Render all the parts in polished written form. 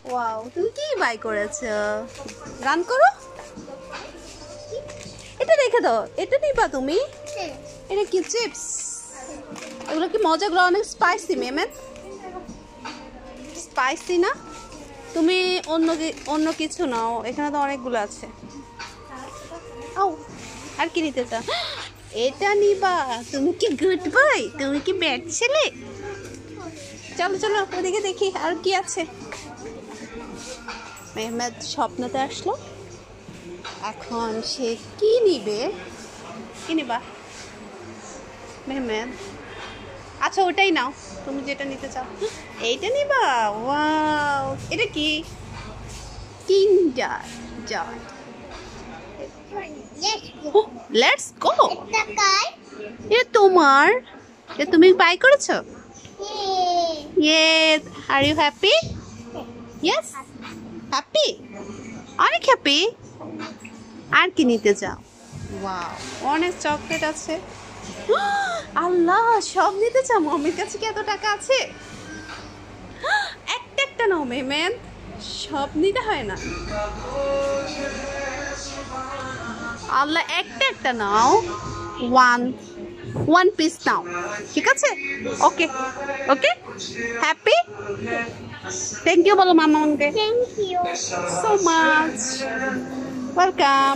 Wow, তুমি কি by করেছো? গান করো। এটা রেখে দাও, এটা নিবা তুমি? এটা কি চিপস? এগুলো কি মজাগুলো অনেক স্পাইসি মেমেন, স্পাইসি না? তুমি অন্য কিছু নাও, এখানে তো অনেকগুলো আছে। ও, আর কি নিতে চাও? এটা নিবা? তুমি কি গুড বয়, তুমি কি ব্যাড ছেলে? চলো চলো ওদিকে দেখি আর কি আছে। মেহমেদ স্বপ্নতে আসলো, এখন সে কি নিবে? কি নিবা মেহমেদ? আচ্ছা ওটাই নাও, তুমি যেটা নিতে চাও। এইটা নিবা? ওয়াও, এটা কি? Kinder Joy. Let's go. এটা তোমার? এটা তুমি বাই করেছো? Yes. Are you happy? Yes, happy, অনেক হ্যাপি। আর কি নিতে চাও? ওয়াও, অনেক চকলেট আছে। আল্লাহ, সব নিতে চাও? মম্মির কাছে কি এত টাকা আছে? একটা একটা নাও মেমেন, সব নিতে হয় না। আল্লাহ, একটা একটা নাও। ওয়ান পিস নাও, ঠিক আছে? Okay okay, happy. Thank you বলো মামাকে। Thank you so much, welcome.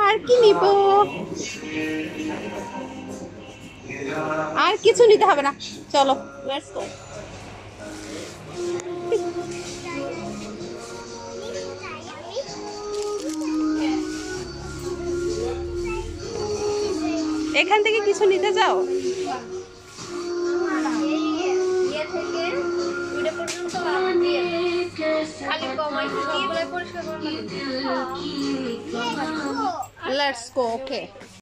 আর কি নিব? আর কিছু নিতে হবে না, চলো লেটস গো। এখান থেকে কিছু নিতে যাও? Let's go, okay.